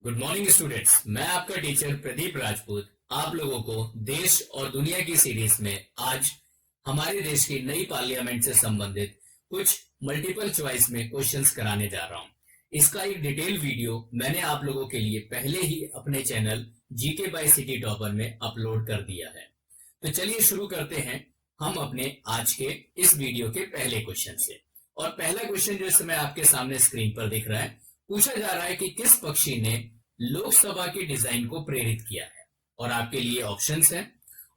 Good morning students. मैं आपका teacher Pradeep Rajput आप लोगों को देश और दुनिया की सीरीज में आज हमारे देश की नई पार्लियामेंट से संबंधित कुछ मल्टीपल चॉइस में क्वेश्चंस कराने जा रहा हूं। इसका एक डिटेल वीडियो मैंने आप लोगों के लिए पहले ही अपने channel GK by city topper में अपलोड कर दिया है। तो चलिए शुरू करते हैं हम अपने आज के इस वीडियो के पहले क्वेश्चन से। और पहला क्वेश्चन जो इस समय आपके सामने स्क्रीन पर दिख रहा है, पूछा जा रहा है कि किस पक्षी ने लोकसभा के डिजाइन को प्रेरित किया है। और आपके लिए ऑप्शंस हैं।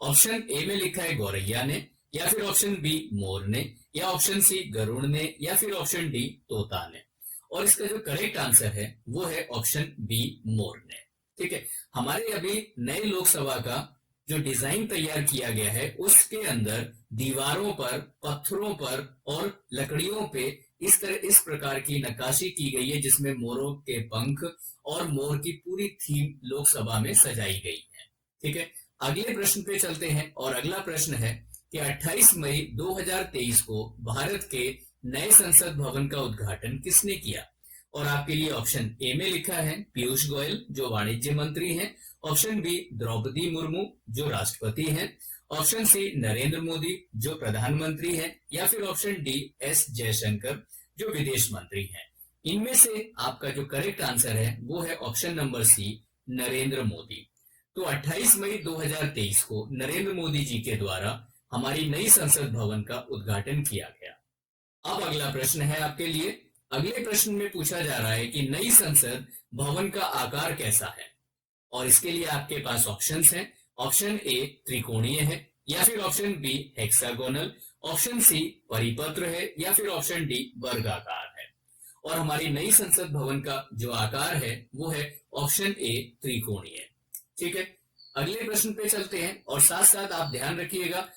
ऑप्शन ए में लिखा है गौरैया ने, या फिर ऑप्शन बी मोर ने, या ऑप्शन सी गरुड़ ने, या फिर ऑप्शन डी तोता ने। और इसका जो करेक्ट आंसर है वो है ऑप्शन बी मोर ने। ठीक है, हमारे अभी नए लोकसभा का जो डिजाइन तैयार किया गया है उसके अंदर दीवारों पर, पत्थरों पर और लकड़ियों पे इस प्रकार की नक्काशी की गई है जिसमें मोरों के पंख और मोर की पूरी थीम लोकसभा में सजाई गई है। ठीक है, अगले प्रश्न पे चलते हैं। और अगला प्रश्न है कि 28 मई 2023 को भारत के नए संसद भवन का उद्घाटन किसने किया। और आपके लिए ऑप्शन ए में लिखा है पीयूष गोयल जो वाणिज्य मंत्री हैं, ऑप्शन बी द्रौपदी मुर्मू जो राष्ट्रपति हैं, ऑप्शन सी नरेंद्र मोदी जो प्रधानमंत्री हैं, या फिर ऑप्शन डी एस जयशंकर जो विदेश मंत्री हैं। इनमें से आपका जो करेक्ट आंसर है वो है option number C Narendra Modi. तो 28 मई 2023 को नरेंद्र मोदी जी के द्वारा हमारी नई संसद भवन का उद्घाटन किया गया। अब अगला प्रश्न है आपके लिए। अगले प्रश्न में पूछा जा रहा है कि नई संसद भवन का आकार कैसा है। और इसके लिए आपके पास ऑप्शंस हैं। ऑप्शन ए त्रिकोणीय है, या फिर option B hexagonal, option C परिपत्र है, या फिर ऑप्शन डी वर्गाकार है। और हमारी नई संसद भवन का जो आकार है वो है ऑप्शन ए त्रिकोणीय। ठीक है, अगले प्रश्न पे चलते हैं। और साथ साथ आप ध्यान रखिएगा,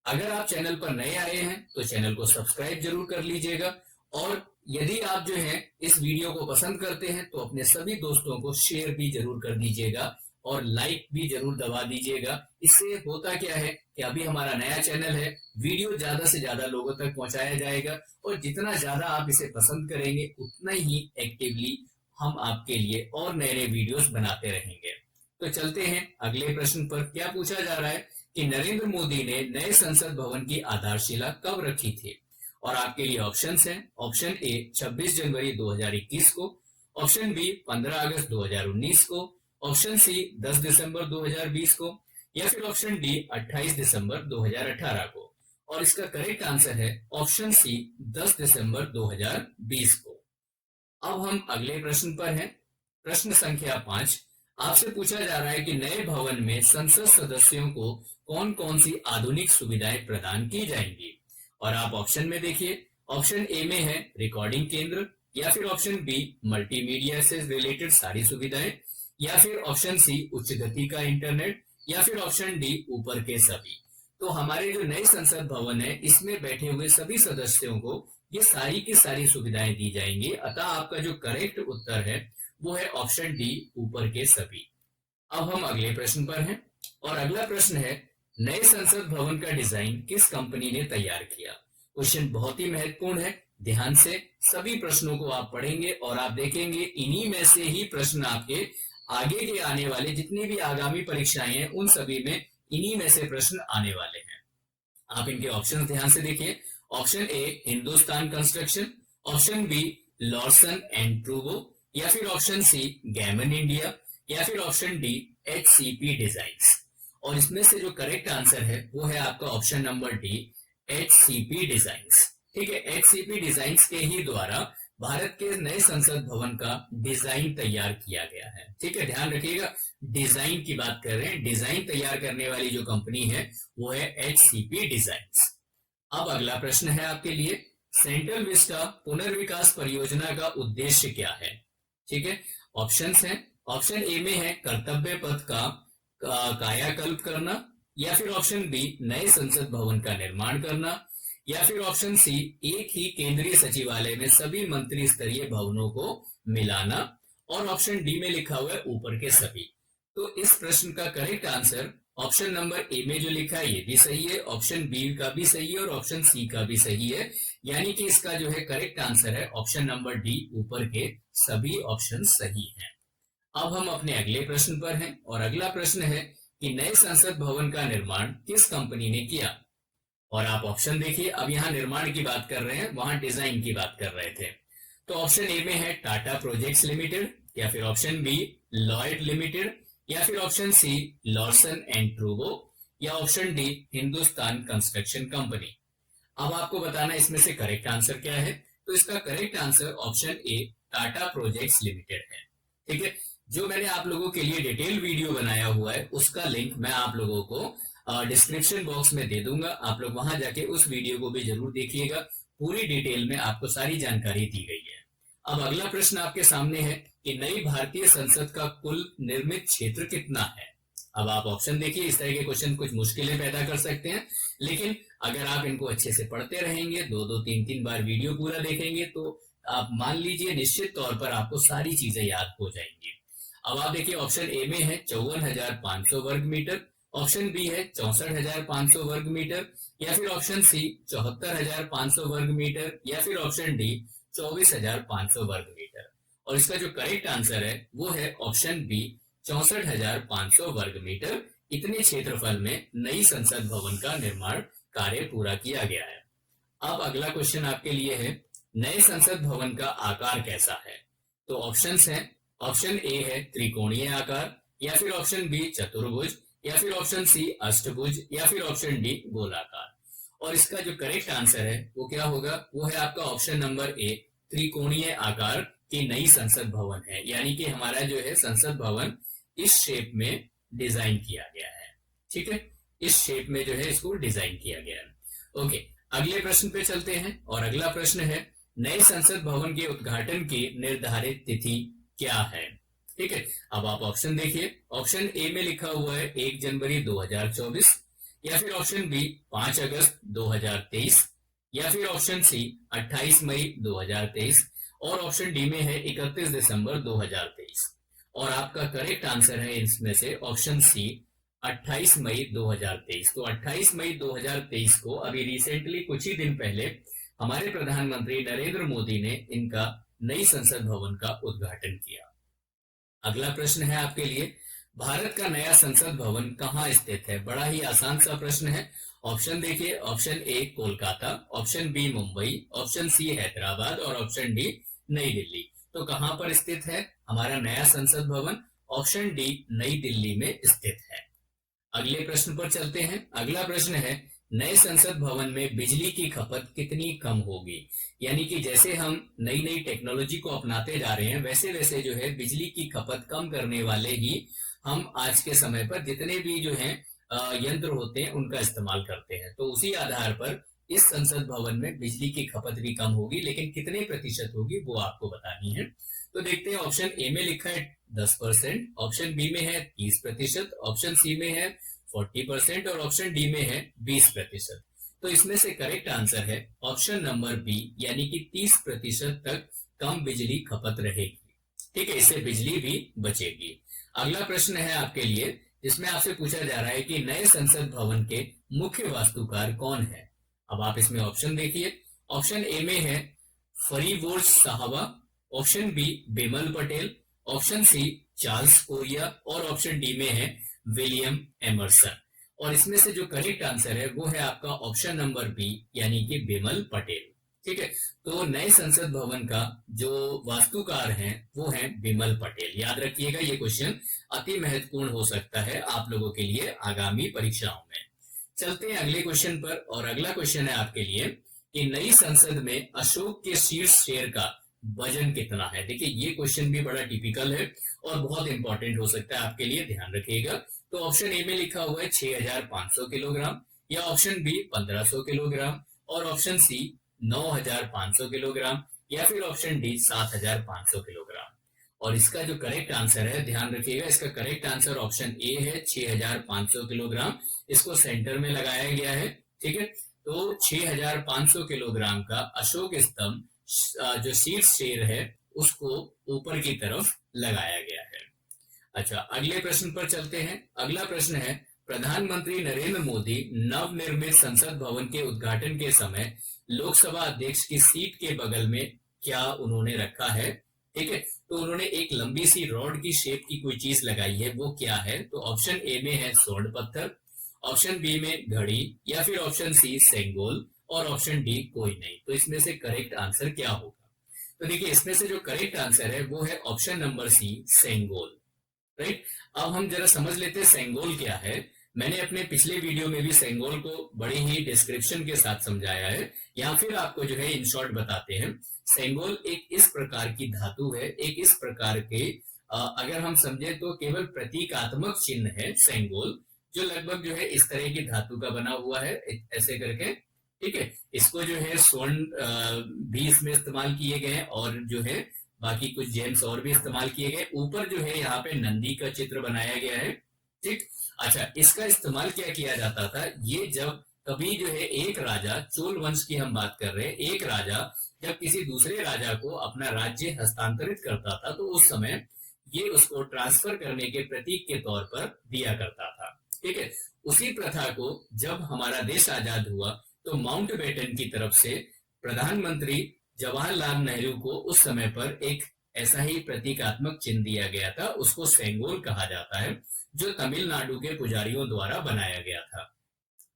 अगर आप चैनल पर नए आए हैं तो चैनल को सब्सक्राइब जरूर कर लीजिएगा। और यदि आप जो है इस वीडियो को पसंद करते हैं तो अपने सभी दोस्तों को शेयर भी जरूर कर दीजिएगा और लाइक भी जरूर दबा दीजिएगा। इससे होता क्या है कि अभी हमारा नया चैनल है, वीडियो ज्यादा से ज्यादा लोगों तक पहुंचाया जाएगा और जितना ज्यादा आप इसे पसंद करेंगे उतना ही एक्टिवली हम आपके लिए और नए नए वीडियोस बनाते रहेंगे। तो चलते हैं अगले प्रश्न पर। क्या पूछा जा रहा है कि नरेंद्र मोदी ने नए संसद भवन की आधारशिला कब रखी थी। और आपके लिए ऑप्शंस हैं। ऑप्शन ए 26 जनवरी 2021 को, ऑप्शन बी 15 अगस्त 2019 को, ऑप्शन सी 10 दिसंबर 2020 को, या फिर ऑप्शन डी 28 दिसंबर 2018 को। और इसका करेक्ट आंसर है ऑप्शन सी 10 दिसंबर 2020 को। अब हम अगले प्रश्न पर हैं। प्रश्न संख्या 5 आपसे पूछा जा रहा है कि नए भवन में संसद सदस्यों को कौन कौन सी आधुनिक सुविधाएं प्रदान की जाएंगी। और आप ऑप्शन में देखिए, ऑप्शन ए में है रिकॉर्डिंग केंद्र, या फिर ऑप्शन बी मल्टीमीडिया से रिलेटेड सारी सुविधाएं, या फिर ऑप्शन सी उच्च गति का इंटरनेट, या फिर ऑप्शन डी ऊपर के सभी। तो हमारे जो नए संसद भवन है इसमें बैठे हुए सभी सदस्यों को ये सारी की सारी सुविधाएं दी जाएंगी। अतः आपका जो करेक्ट उत्तर है वो है ऑप्शन डी ऊपर के सभी। अब हम अगले प्रश्न पर हैं। और अगला प्रश्न है नए संसद भवन का डिजाइन किस कंपनी ने तैयार किया। क्वेश्चन बहुत ही महत्वपूर्ण है, ध्यान से सभी प्रश्नों को आप पढ़ेंगे और आप देखेंगे इन्हीं में से ही प्रश्न आपके आगे के आने वाले जितनी भी आगामी परीक्षाएं हैं उन सभी में इन्हीं में से प्रश्न आने वाले हैं। आप इनके ऑप्शन ध्यान से देखिए। Option A Hindustan construction, option B Larsen and ट्रूबो, या फिर ऑप्शन सी गैमन इंडिया, या फिर ऑप्शन डी एचसीपी डिजाइन्स। और इसमें से जो करेक्ट आंसर है वो है आपका option number D HCP designs. ठीक है, एचसीपी डिजाइन्स के ही द्वारा भारत के नए संसद भवन का डिजाइन तैयार किया गया है। ठीक है, ध्यान रखिएगा डिजाइन की बात कर रहे हैं, डिजाइन तैयार करने वाली जो कंपनी है वो है एचसीपी डिजाइन्स। अब अगला प्रश्न है आपके लिए, सेंट्रल विस्टा पुनर्विकास परियोजना का उद्देश्य क्या है। ठीक है, ऑप्शंस हैं। ऑप्शन ए में है कर्तव्य पथ का कायाकल्प करना, या फिर ऑप्शन बी नए संसद भवन का निर्माण करना, या फिर ऑप्शन सी एक ही केंद्रीय सचिवालय में सभी मंत्री स्तरीय भवनों को मिलाना, और ऑप्शन डी में लिखा हुआ है ऊपर के सभी। तो इस प्रश्न का correct answer option number A में जो लिखा है ये भी सही है, ऑप्शन बी का भी सही है और ऑप्शन सी का भी सही है। यानी कि इसका जो है करेक्ट आंसर है ऑप्शन नंबर डी ऊपर के सभी ऑप्शन सही हैं। अब हम अपने अगले प्रश्न पर हैं और अगला प्रश्न है कि नए संसद भवन का निर्माण किस कंपनी ने किया। और आप ऑप्शन देखिए, अब यहाँ निर्माण की बात कर रहे हैं, वहां डिजाइन की बात कर रहे थे। तो ऑप्शन ए में है टाटा प्रोजेक्ट्स लिमिटेड, या फिर ऑप्शन बी लॉयड लिमिटेड, या फिर ऑप्शन सी लॉर्सन एंड ट्रूबो, या option D Hindustan construction company. अब आपको बताना इसमें से करेक्ट आंसर क्या है। तो इसका correct answer option A Tata projects limited है। ठीक है, जो मैंने आप लोगों के लिए डिटेल वीडियो बनाया हुआ है उसका लिंक मैं आप लोगों को डिस्क्रिप्शन बॉक्स में दे दूंगा। आप लोग वहां जाके उस वीडियो को भी जरूर देखिएगा, पूरी डिटेल में आपको सारी जानकारी दी गई है। अब अगला प्रश्न आपके सामने है कि नई भारतीय संसद का कुल निर्मित क्षेत्र कितना है। अब आप ऑप्शन देखिए, इस तरह के क्वेश्चन कुछ मुश्किलें पैदा कर सकते हैं, लेकिन अगर आप इनको अच्छे से पढ़ते रहेंगे, दो तीन तीन बार वीडियो पूरा देखेंगे, तो आप मान लीजिए निश्चित तौर पर आपको सारी चीजें याद हो जाएंगी। अब आप देखिए, ऑप्शन ए में है 54,500 वर्ग मीटर, ऑप्शन बी है 64,500 वर्ग मीटर, या फिर ऑप्शन सी 74,500 वर्ग मीटर, या फिर ऑप्शन डी 24,500 वर्ग मीटर। और इसका जो करेक्ट आंसर है वो है ऑप्शन बी 64,500 वर्ग मीटर। इतने क्षेत्रफल में नई संसद भवन का निर्माण कार्य पूरा किया गया है। अब अगला क्वेश्चन आपके लिए है, नए संसद भवन का आकार कैसा है। तो ऑप्शंस हैं, ऑप्शन ए है त्रिकोणीय आकार, या फिर ऑप्शन बी चतुर्भुज, या फिर ऑप्शन सी अष्टभुज, या फिर ऑप्शन डी गोलाकार। और इसका जो करेक्ट आंसर है वो क्या होगा, वो है आपका ऑप्शन नंबर ए त्रिकोणीय आकार की नई संसद भवन है। यानी कि हमारा जो है संसद भवन इस शेप में डिजाइन किया गया है। ठीक है, इस शेप में जो है इसको डिजाइन किया गया है। ओके, अगले प्रश्न पे चलते हैं और अगला प्रश्न है, नए संसद भवन के उद्घाटन की निर्धारित तिथि क्या है। ठीक है, अब आप ऑप्शन देखिए, ऑप्शन ए में लिखा हुआ है 1 जनवरी 2024, या फिर ऑप्शन बी 5 अगस्त 2023, या फिर ऑप्शन सी 28 मई 2023, और ऑप्शन डी में है 31 दिसंबर 2023। और आपका करेक्ट आंसर है इसमें से ऑप्शन सी 28 मई 2023। तो 28 मई 2023 को अभी रिसेंटली कुछ ही दिन पहले हमारे प्रधानमंत्री नरेंद्र मोदी ने इनका नई संसद भवन का उद्घाटन किया। अगला प्रश्न है आपके लिए, भारत का नया संसद भवन कहाँ स्थित है। बड़ा ही आसान सा प्रश्न है। ऑप्शन देखिए, option A Kolkata, option B Mumbai, option C Hyderabad, और ऑप्शन डी नई दिल्ली। तो कहां पर स्थित है हमारा नया संसद भवन। ऑप्शन डी नई दिल्ली में स्थित है। अगले प्रश्न पर चलते हैं। अगला प्रश्न है, नए संसद भवन में बिजली की खपत कितनी कम होगी। यानी कि जैसे हम नई नई टेक्नोलॉजी को अपनाते जा रहे हैं, वैसे वैसे जो है बिजली की खपत कम करने वाले ही हम आज के समय पर जितने भी जो है यंत्र होते हैं उनका इस्तेमाल करते हैं। तो उसी आधार पर इस संसद भवन में बिजली की खपत भी कम होगी, लेकिन कितने प्रतिशत होगी वो आपको बतानी है। तो देखते हैं, ऑप्शन ए में लिखा है 10%, ऑप्शन बी में है 30%, ऑप्शन सी में है 40%, और ऑप्शन डी में है 20%। तो इसमें से करेक्ट आंसर है ऑप्शन नंबर बी, यानी कि 30% तक कम बिजली खपत रहेगी। ठीक है, इससे बिजली भी बचेगी। अगला प्रश्न है आपके लिए, जिसमें आपसे पूछा जा रहा है कि नए संसद भवन के मुख्य वास्तुकार कौन है। अब आप इसमें ऑप्शन देखिए, ऑप्शन ए में है Fariborz Sahba, option B Bimal Patel, option C Charles Correa, और ऑप्शन डी में है विलियम एमरसन। और इसमें से जो करेक्ट आंसर है वो है आपका ऑप्शन नंबर बी, यानी कि बिमल पटेल। ठीक है, तो नए संसद भवन का जो वास्तुकार हैं वो हैं बिमल पटेल। याद रखिएगा, ये क्वेश्चन अति महत्वपूर्ण हो सकता है आप लोगों के लिए आगामी परीक्षाओं में। चलते हैं अगले क्वेश्चन पर और अगला क्वेश्चन है आपके लिए कि नई संसद में अशोक के शीर्ष शेर का वजन कितना है। देखिए, ये क्वेश्चन भी बड़ा टिपिकल है और बहुत इंपॉर्टेंट हो सकता है आपके लिए, ध्यान रखिएगा। तो ऑप्शन ए में लिखा हुआ है 6,500 किलोग्राम, या ऑप्शन बी 1,500 किलोग्राम, और ऑप्शन सी 9,500 किलोग्राम, या फिर ऑप्शन डी 7,500 किलोग्राम। और इसका जो करेक्ट आंसर है, ध्यान रखिएगा, इसका करेक्ट आंसर ऑप्शन ए है 6,500 किलोग्राम। इसको सेंटर में लगाया गया है। ठीक है, तो 6,500 किलोग्राम का अशोक स्तंभ जो शीर्ष शेर है उसको ऊपर की तरफ लगाया गया है। अच्छा, अगले प्रश्न पर चलते हैं। अगला प्रश्न है, प्रधानमंत्री नरेंद्र मोदी नवनिर्मित संसद भवन के उद्घाटन के समय लोकसभा अध्यक्ष की सीट के बगल में क्या उन्होंने रखा है। ठीक है, तो उन्होंने एक लंबी सी रॉड की शेप की कोई चीज लगाई है, वो क्या है? तो ऑप्शन ए में है स्वर्ण पत्थर, ऑप्शन बी में घड़ी, या फिर ऑप्शन सी सेंगोल, और ऑप्शन डी कोई नहीं। तो इसमें से करेक्ट आंसर क्या होगा? तो देखिए, इसमें से जो करेक्ट आंसर है वो है option number C, Sengol. Right. अब हम जरा समझ लेते हैं सेंगोल क्या है। मैंने अपने पिछले वीडियो में भी सेंगोल को बड़े ही डिस्क्रिप्शन के साथ समझाया है, या फिर आपको जो है इन शॉर्ट बताते हैं। सेंगोल एक इस प्रकार की धातु है, एक इस प्रकार के अगर हम समझे तो केवल प्रतीकात्मक चिन्ह है सेंगोल, जो लगभग जो है इस तरह की धातु का बना हुआ है, ऐसे करके। ठीक है, इसको जो है स्वर्ण भी इसमें इस्तेमाल किए गए हैं, और जो है बाकी कुछ जेम्स और भी इस्तेमाल किए गए। ऊपर जो है यहाँ पे नंदी का चित्र बनाया गया है। ठीक। अच्छा, इसका इस्तेमाल क्या किया जाता था? ये जब कभी जो है एक राजा, चोल वंश की हम बात कर रहे हैं, एक राजा जब किसी दूसरे राजा को अपना राज्य हस्तांतरित करता था, तो उस समय ये उसको ट्रांसफर करने के प्रतीक के तौर पर दिया करता था। ठीक है, उसी प्रथा को जब हमारा देश आजाद हुआ तो माउंटबेटन की तरफ से प्रधानमंत्री जवाहरलाल नेहरू को उस समय पर एक ऐसा ही प्रतीकात्मक चिन्ह दिया गया था, उसको सेंगोल कहा जाता है, जो तमिलनाडु के पुजारियों द्वारा बनाया गया था।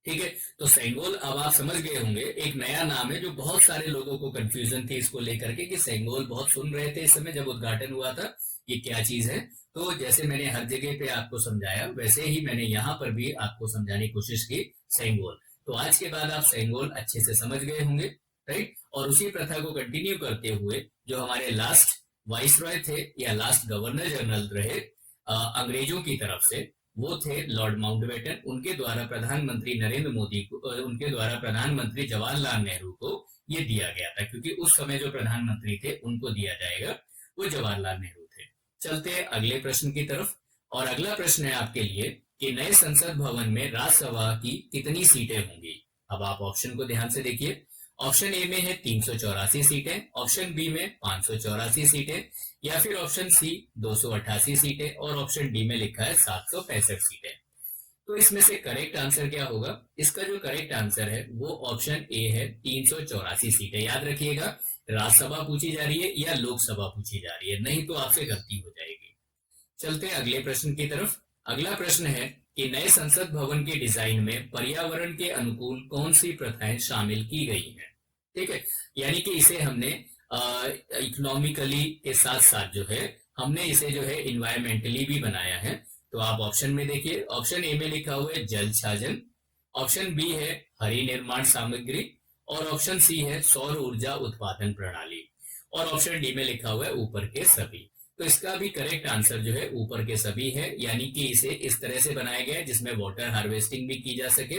ठीक है, तो सेंगोल अब आप समझ गए होंगे, एक नया नाम है जो बहुत सारे लोगों को कंफ्यूजन थी इसको लेकर के, कि सेंगोल बहुत सुन रहे थे इस समय जब उद्घाटन हुआ था, ये क्या चीज है। तो जैसे मैंने हर जगह पे आपको समझाया, वैसे ही मैंने यहाँ पर भी आपको समझाने की कोशिश की सेंगोल। तो आज के बाद आप सेंगोल अच्छे से समझ गए होंगे, राइट। और उसी प्रथा को कंटिन्यू करते हुए जो हमारे लास्ट वाइसरॉय थे या लास्ट गवर्नर जनरल रहे अंग्रेजों की तरफ से, वो थे लॉर्ड माउंटबेटन। उनके द्वारा प्रधानमंत्री नरेंद्र मोदी को, उनके द्वारा प्रधानमंत्री जवाहरलाल नेहरू को ये दिया गया था, क्योंकि उस समय जो प्रधानमंत्री थे उनको दिया जाएगा, वो जवाहरलाल नेहरू थे। चलते हैं अगले प्रश्न की तरफ, और अगला प्रश्न है आपके लिए कि नए संसद भवन में राज्यसभा की कितनी सीटें होंगी। अब आप ऑप्शन को ध्यान से देखिए। ऑप्शन ए में है 384 सीटें, ऑप्शन बी में 584 सीटें, या फिर ऑप्शन सी 288 सीटें, और ऑप्शन डी में लिखा है 765 सीटें। तो इसमें से करेक्ट आंसर क्या होगा? इसका जो करेक्ट आंसर है वो ऑप्शन ए है, 384 सीटें। याद रखिएगा, राज्यसभा पूछी जा रही है या लोकसभा पूछी जा रही है, नहीं तो आपसे गलती हो जाएगी। चलते हैं अगले प्रश्न की तरफ। अगला प्रश्न है कि नए संसद भवन के डिजाइन में पर्यावरण के अनुकूल कौन सी प्रथाएं शामिल की गई हैं। ठीक है, यानी कि इसे हमने इकोनॉमिकली के साथ साथ जो है हमने इसे जो है इन्वायरमेंटली भी बनाया है। तो आप ऑप्शन में देखिए, ऑप्शन ए में लिखा हुआ है जल छाजन, ऑप्शन बी है हरी निर्माण सामग्री, और ऑप्शन सी है सौर ऊर्जा उत्पादन प्रणाली, और ऑप्शन डी में लिखा हुआ है ऊपर के सभी। तो इसका भी करेक्ट आंसर जो है ऊपर के सभी है, यानी कि इसे इस तरह से बनाया गया है जिसमें वाटर हार्वेस्टिंग भी की जा सके,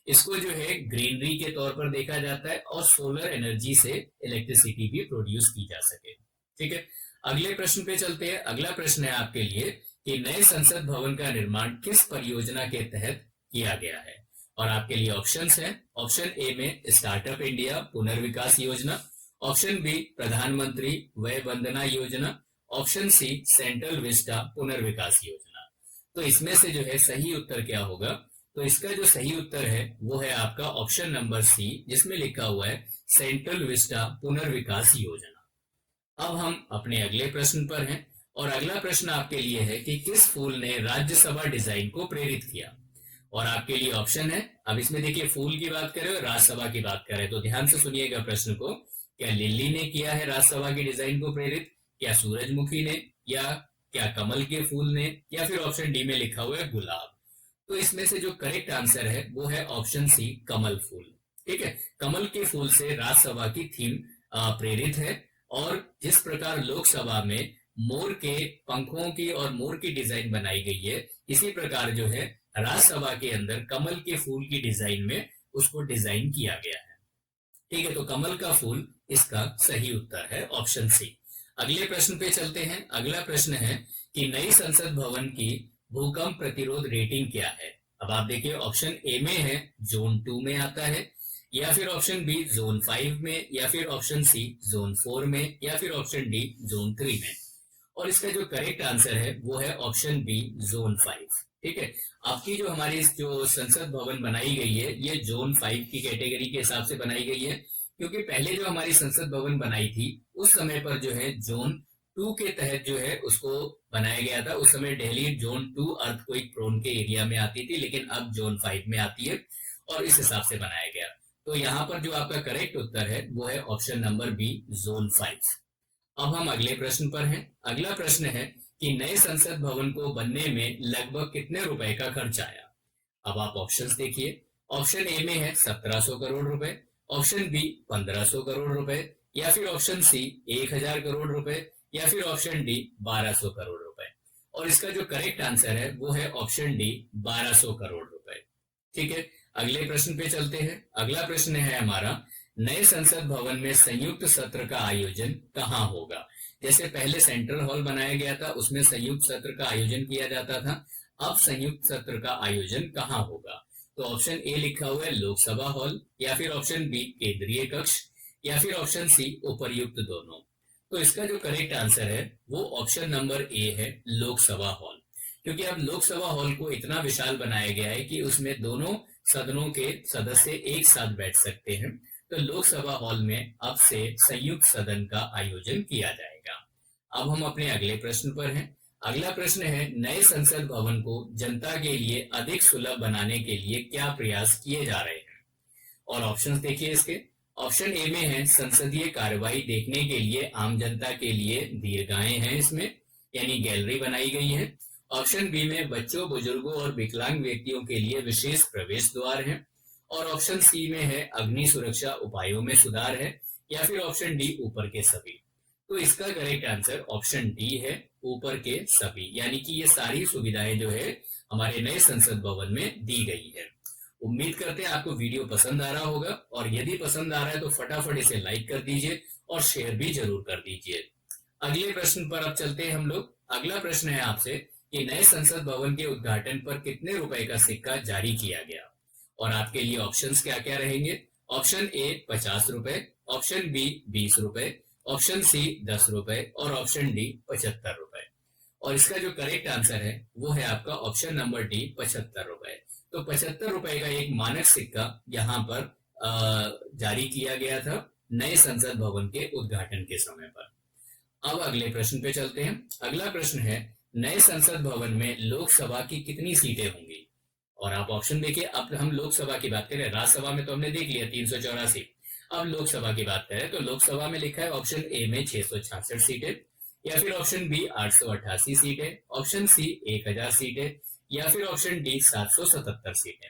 इसको जो है ग्रीनरी के तौर पर देखा जाता है, और सोलर एनर्जी से इलेक्ट्रिसिटी भी प्रोड्यूस की जा सके। ठीक है, अगले प्रश्न पे चलते हैं। अगला प्रश्न है आपके लिए कि नए संसद भवन का निर्माण किस परियोजना के तहत किया गया है, और आपके लिए ऑप्शंस हैं। ऑप्शन ए में स्टार्टअप इंडिया पुनर्विकास योजना, ऑप्शन बी प्रधानमंत्री वय Vandana Yojana, option C central Vista पुनर्विकास योजना। तो इसमें से जो है सही उत्तर क्या होगा? तो इसका जो सही उत्तर है वो है आपका ऑप्शन नंबर सी, जिसमें लिखा हुआ है सेंट्रल विस्टा पुनर्विकास योजना। अब हम अपने अगले प्रश्न पर हैं, और अगला प्रश्न आपके लिए है कि किस फूल ने राज्यसभा डिजाइन को प्रेरित किया। और आपके लिए ऑप्शन है, अब इसमें देखिए फूल की बात करें और राज्यसभा की बात करें, तो ध्यान से सुनिएगा प्रश्न को। क्या लिली ने किया है राज्यसभा की डिजाइन को प्रेरित, क्या सूरजमुखी ने, या क्या कमल के फूल ने, या फिर ऑप्शन डी में लिखा हुआ है गुलाब। तो इसमें से जो करेक्ट आंसर है वो है ऑप्शन सी, कमल फूल। ठीक है, कमल के फूल से राज्यसभा की थीम प्रेरित है, और जिस प्रकार लोकसभा में मोर के पंखों की और मोर की डिजाइन बनाई गई है, इसी प्रकार जो है राज्यसभा के अंदर कमल के फूल की डिजाइन में उसको डिजाइन किया गया है। ठीक है, तो कमल का फूल इसका सही उत्तर है, ऑप्शन सी। अगले प्रश्न पे चलते हैं। अगला प्रश्न है कि नई संसद भवन की भूकंप प्रतिरोध रेटिंग क्या है। अब आप देखिए, ऑप्शन ए में है जोन 2 में आता है, या फिर ऑप्शन बी जोन 5 में, या फिर ऑप्शन सी जोन 4 में, या फिर ऑप्शन डी जोन 3 में। और इसका जो करेक्ट आंसर है वो है ऑप्शन बी, जोन 5। ठीक है, आपकी जो हमारी जो संसद भवन बनाई गई है ये जोन 5 की कैटेगरी के हिसाब से बनाई गई है, क्योंकि पहले जो हमारी संसद भवन बनाई थी उस समय पर जो है जोन 2 के तहत जो है उसको बनाया गया था। उस समय दिल्ली जोन 2 अर्थक्वेक प्रोन के एरिया में आती थी, लेकिन अब जोन 5 में आती है और इस हिसाब से बनाया गया। तो यहाँ पर जो आपका करेक्ट उत्तर है वो है ऑप्शन नंबर बी, जोन 5। अब हम अगले प्रश्न पर हैं। अगला प्रश्न है कि नए संसद भवन को बनने में लगभग कितने रुपए का खर्च आया। अब आप ऑप्शंस देखिए। ऑप्शन ए में है 1700 करोड़ रुपए, ऑप्शन बी 1500 करोड़ रुपए, या फिर ऑप्शन सी 1000 करोड़ रुपए, या फिर ऑप्शन डी 1200 करोड़ रुपए। और इसका जो करेक्ट आंसर है वो है ऑप्शन डी, 1200 करोड़ रुपए। ठीक है, अगले प्रश्न पे चलते हैं। अगला प्रश्न है हमारा, नए संसद भवन में संयुक्त सत्र का आयोजन कहाँ होगा। जैसे पहले सेंट्रल हॉल बनाया गया था, उसमें संयुक्त सत्र का आयोजन किया जाता था। अब संयुक्त सत्र का आयोजन कहाँ होगा। तो ऑप्शन ए लिखा हुआ है लोकसभा हॉल, या फिर ऑप्शन बी केंद्रीय कक्ष, या फिर ऑप्शन सी उपर्युक्त दोनों। तो इसका जो करेक्ट आंसर है वो ऑप्शन नंबर ए है, लोकसभा हॉल। क्योंकि अब लोकसभा हॉल को इतना विशाल बनाया गया है कि उसमें दोनों सदनों के सदस्य एक साथ बैठ सकते हैं। तो लोकसभा हॉल में अब से संयुक्त सदन का आयोजन किया जाएगा। अब हम अपने अगले प्रश्न पर हैं। अगला प्रश्न है, नए संसद भवन को जनता के लिए अधिक सुलभ बनाने के लिए क्या प्रयास किए जा रहे हैं। और ऑप्शंस देखिए इसके। ऑप्शन ए में है संसदीय कार्यवाही देखने के लिए आम जनता के लिए दीर्घाएं हैं इसमें, यानी गैलरी बनाई गई है। ऑप्शन बी में बच्चों, बुजुर्गों और विकलांग व्यक्तियों के लिए विशेष प्रवेश द्वार है। और ऑप्शन सी में है अग्नि सुरक्षा उपायों में सुधार है, या फिर ऑप्शन डी ऊपर के सभी। तो इसका करेक्ट आंसर ऑप्शन डी है, ऊपर के सभी। यानी कि ये सारी सुविधाएं जो है हमारे नए संसद भवन में दी गई है। उम्मीद करते हैं आपको वीडियो पसंद आ रहा होगा, और यदि पसंद आ रहा है तो फटाफट इसे लाइक कर दीजिए और शेयर भी जरूर कर दीजिए। अगले प्रश्न पर अब चलते हैं हम लोग। अगला प्रश्न है आपसे कि नए संसद भवन के उद्घाटन पर कितने रुपए का सिक्का जारी किया गया। और आपके लिए ऑप्शंस क्या क्या रहेंगे। ऑप्शन ए 50 रुपए, ऑप्शन बी 20 रुपए, ऑप्शन सी 10 रुपए, और ऑप्शन डी 75 रुपए। और इसका जो करेक्ट आंसर है वो है आपका ऑप्शन नंबर डी, 75 रुपए। तो 75 रुपए का एक मानक सिक्का यहाँ पर जारी किया गया था नए संसद भवन के उद्घाटन के समय पर। अब अगले प्रश्न पे चलते हैं। अगला प्रश्न है, नए संसद भवन में लोकसभा की कितनी सीटें होंगी। और आप ऑप्शन देखिए। अब हम लोकसभा की बात करें, राज्यसभा में तो हमने देख लिया 384। अब लोकसभा की बात करें तो लोकसभा में लिखा है ऑप्शन ए में 666 सीटें, या फिर ऑप्शन बी 888 सीटें, ऑप्शन सी 1000 सीटें, या फिर ऑप्शन डी 777 सीटें।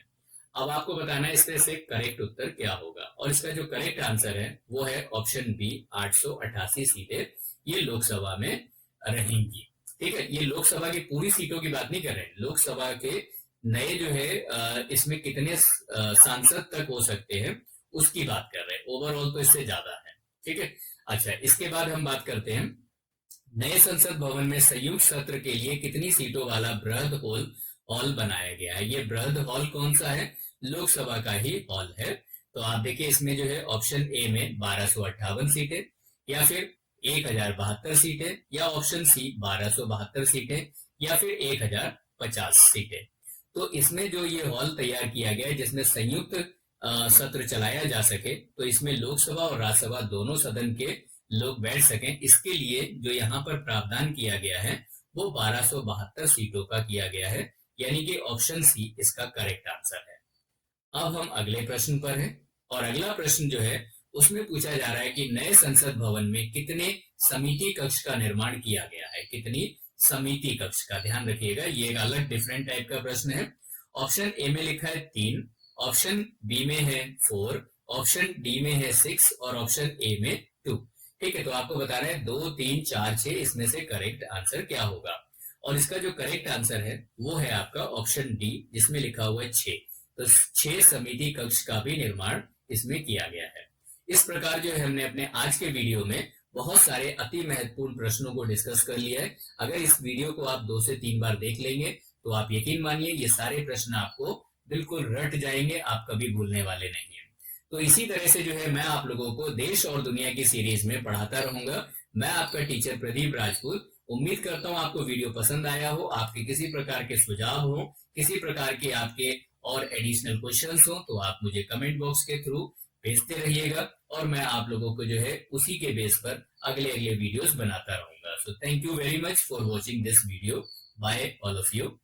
अब आपको बताना है इसमें से करेक्ट उत्तर क्या होगा। और इसका जो करेक्ट आंसर है वो है ऑप्शन बी, 888 सीटें ये लोकसभा में रहेंगी। ठीक है, ये लोकसभा की पूरी सीटों की बात नहीं कर रहे हैं, लोकसभा के नए जो है इसमें कितने सांसद तक हो सकते हैं उसकी बात कर रहे हैं। ओवरऑल तो इससे ज्यादा है। ठीक है, अच्छा इसके बाद हम बात करते हैं, नए संसद भवन में संयुक्त सत्र के लिए कितनी सीटों वाला बृहद हॉल बनाया गया है। ये बृहद हॉल कौन सा है, लोकसभा का ही हॉल है। तो आप देखिए इसमें जो है ऑप्शन ए में 1258 सीटें, या फिर 1072 सीटें, या ऑप्शन सी 1272 सीटें, या फिर 1050 सीटें। तो इसमें जो ये हॉल तैयार किया गया है जिसमें संयुक्त सत्र चलाया जा सके, तो इसमें लोकसभा और राज्यसभा दोनों सदन के लोग बैठ सकें, इसके लिए जो यहाँ पर प्रावधान किया गया है वो 1272 सीटों का किया गया है। यानी कि ऑप्शन सी इसका करेक्ट आंसर है। अब हम अगले प्रश्न पर हैं। और अगला प्रश्न जो है उसमें पूछा जा रहा है कि नए संसद भवन में कितने समिति कक्ष का निर्माण किया गया है। कितनी समिति कक्ष का, ध्यान रखिएगा, ये एक अलग डिफरेंट टाइप का प्रश्न है। ऑप्शन ए में लिखा है 3, ऑप्शन बी में है 4, ऑप्शन डी में है 6, और ऑप्शन ए में 2। ठीक है, तो आपको बताना है 2, 3, 4, 6 इसमें से करेक्ट आंसर क्या होगा। और इसका जो करेक्ट आंसर है वो है आपका ऑप्शन डी, जिसमें लिखा हुआ है 6। तो 6 समिति कक्ष का भी निर्माण इसमें किया गया है। इस प्रकार जो है हमने अपने आज के वीडियो में बहुत सारे अति महत्वपूर्ण प्रश्नों को डिस्कस कर लिया है। अगर इस वीडियो को आप 2 से 3 बार देख लेंगे तो आप यकीन मानिए ये सारे प्रश्न आपको बिल्कुल रट जाएंगे, आप कभी भूलने वाले नहीं है। तो इसी तरह से जो है मैं आप लोगों को देश और दुनिया की सीरीज में पढ़ाता रहूंगा। मैं आपका टीचर प्रदीप राजपूत। उम्मीद करता हूं आपको वीडियो पसंद आया हो। आपके किसी प्रकार के सुझाव हो, किसी प्रकार के आपके और एडिशनल क्वेश्चंस हो तो आप मुझे कमेंट बॉक्स के थ्रू भेजते रहिएगा और मैं आप लोगों को जो है उसी के बेस पर अगले अगले वीडियोस बनाता रहूंगा। So thank you very much for watching this video. Bye all of you.